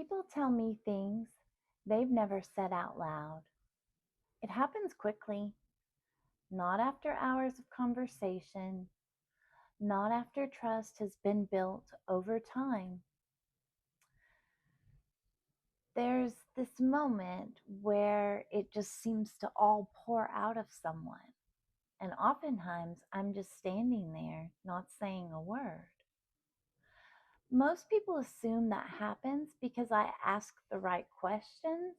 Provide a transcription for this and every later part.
People tell me things they've never said out loud. It happens quickly, not after hours of conversation, not after trust has been built over time. There's this moment where it just seems to all pour out of someone. And oftentimes I'm just standing there, not saying a word. Most people assume that happens because I ask the right questions.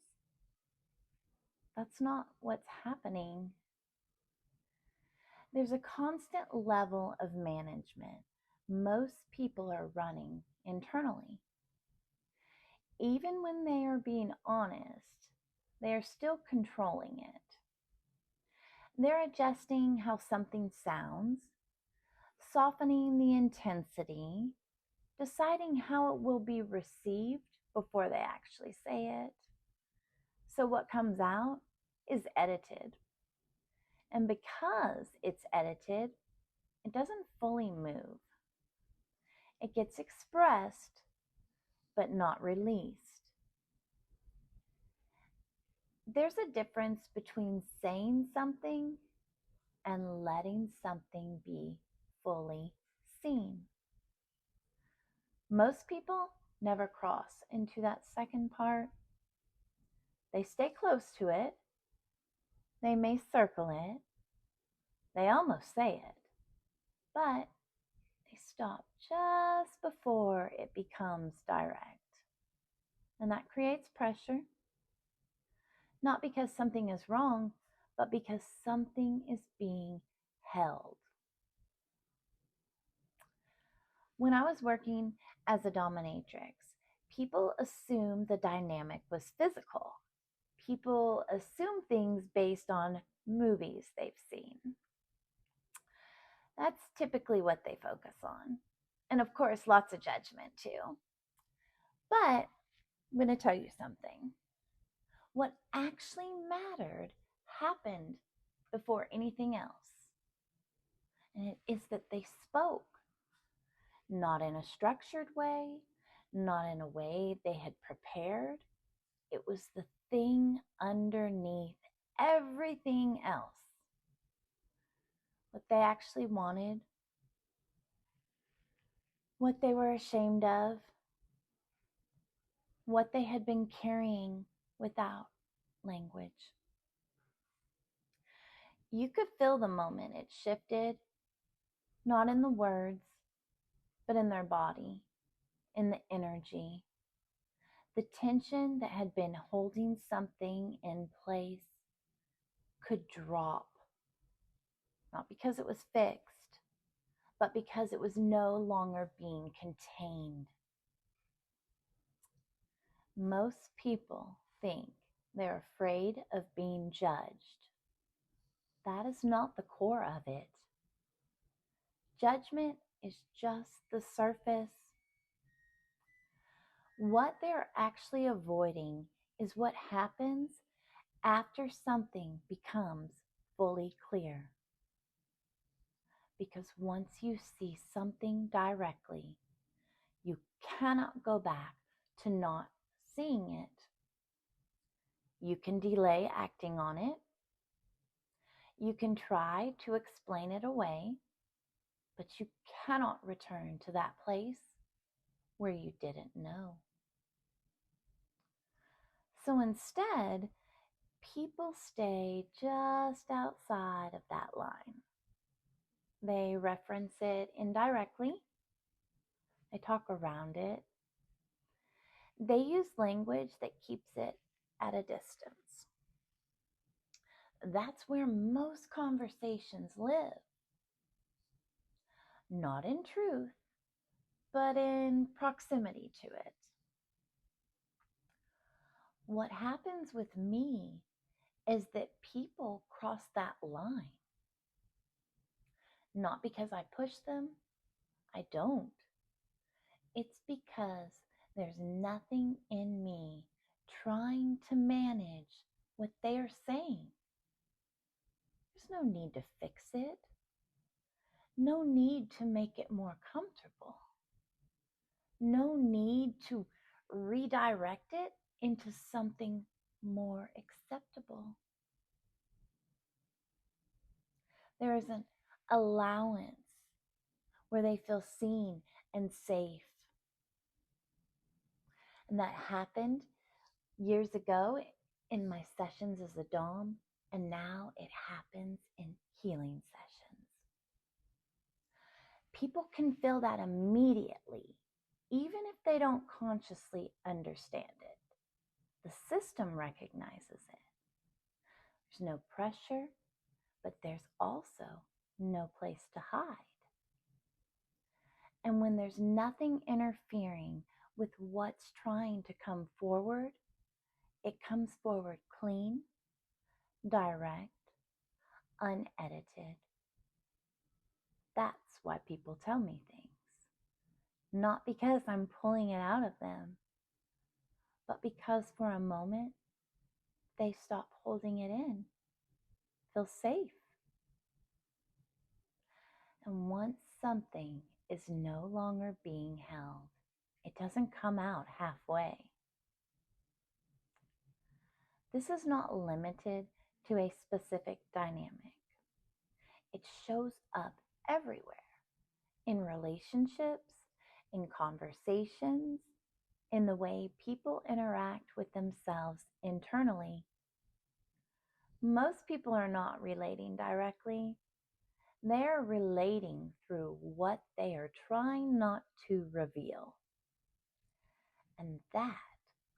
That's not what's happening. There's a constant level of management most people are running internally. Even when they are being honest, they are still controlling it. They're adjusting how something sounds, softening the intensity, deciding how it will be received before they actually say it. So what comes out is edited. And because it's edited, it doesn't fully move. It gets expressed, but not released. There's a difference between saying something and letting something be fully seen. Most people never cross into that second part. They stay close to it. They may circle it. They almost say it. But they stop just before it becomes direct. And that creates pressure. Not because something is wrong, but because something is being held. When I was working as a dominatrix, people assumed the dynamic was physical. People assume things based on movies they've seen. That's typically what they focus on. And of course, lots of judgment too. But I'm going to tell you something. What actually mattered happened before anything else. And it is that they spoke. Not in a structured way, not in a way they had prepared. It was the thing underneath everything else. What they actually wanted, what they were ashamed of, what they had been carrying without language. You could feel the moment it shifted, not in the words, but in their body, in the energy. The tension that had been holding something in place could drop, not because it was fixed, but because it was no longer being contained. Most people think they're afraid of being judged. That is not the core of it. Judgment is just the surface. What they're actually avoiding is what happens after something becomes fully clear. Because once you see something directly, you cannot go back to not seeing it. You can delay acting on it. You can try to explain it away, but you cannot return to that place where you didn't know. So instead, people stay just outside of that line. They reference it indirectly. They talk around it. They use language that keeps it at a distance. That's where most conversations live. Not in truth, but in proximity to it. What happens with me is that people cross that line. Not because I push them, I don't. It's because there's nothing in me trying to manage what they are saying. There's no need to fix it. No need to make it more comfortable. No need to redirect it into something more acceptable. There is an allowance where they feel seen and safe. And that happened years ago in my sessions as a Dom, and now it happens in healing sessions. People can feel that immediately, even if they don't consciously understand it. The system recognizes it. There's no pressure, but there's also no place to hide. And when there's nothing interfering with what's trying to come forward, it comes forward clean, direct, unedited. That's why people tell me things. Not because I'm pulling it out of them, but because for a moment, they stop holding it in, feel safe. And once something is no longer being held, it doesn't come out halfway. This is not limited to a specific dynamic. It shows up everywhere, in relationships, in conversations, in the way people interact with themselves internally. Most people are not relating directly. They're relating through what they are trying not to reveal. And that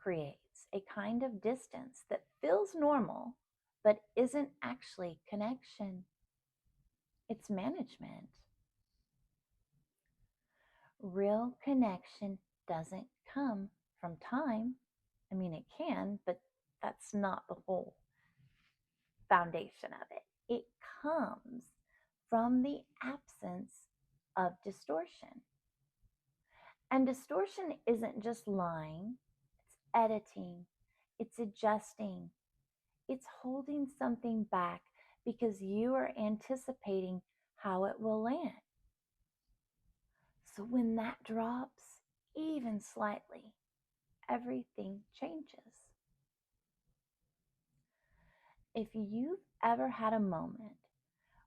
creates a kind of distance that feels normal, but isn't actually connection. It's management. Real connection doesn't come from time. I mean, it can, but that's not the whole foundation of it. It comes from the absence of distortion. And distortion isn't just lying, it's editing, it's adjusting, it's holding something back because you are anticipating how it will land. So when that drops, even slightly, everything changes. If you've ever had a moment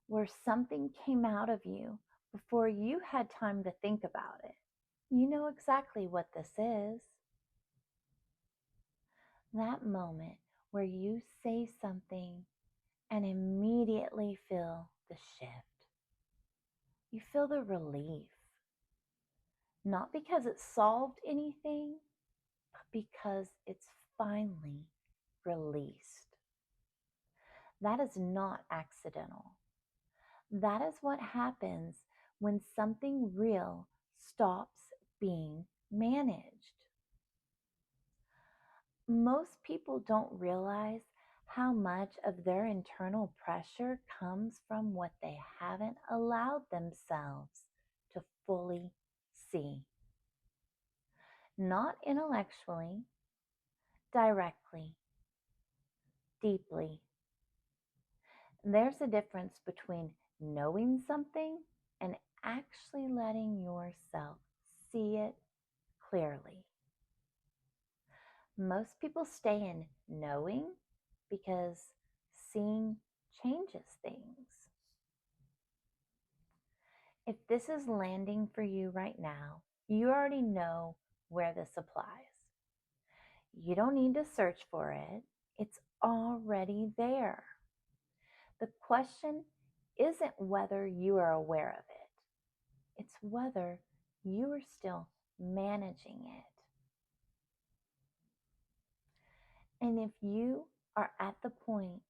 where something came out of you before you had time to think about it, you know exactly what this is. That moment where you say something and immediately feel the shift. You feel the relief. Not because it solved anything, but because it's finally released. That is not accidental. That is what happens when something real stops being managed. Most people don't realize how much of their internal pressure comes from what they haven't allowed themselves to fully see. Not intellectually, directly, deeply. There's a difference between knowing something and actually letting yourself see it clearly. Most people stay in knowing because seeing changes things. If this is landing for you right now, you already know where this applies. You don't need to search for it. It's already there. The question isn't whether you are aware of it. It's whether you are still managing it. And if you are at the point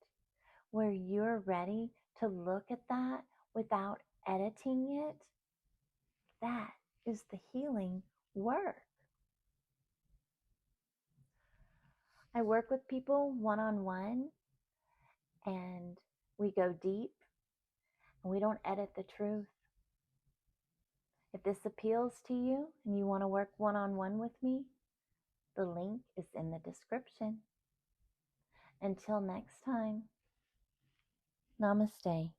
where you're ready to look at that without editing it, that is the healing work. I work with people one-on-one, and we go deep, and we don't edit the truth. If this appeals to you and you want to work one-on-one with me, the link is in the description. Until next time, namaste.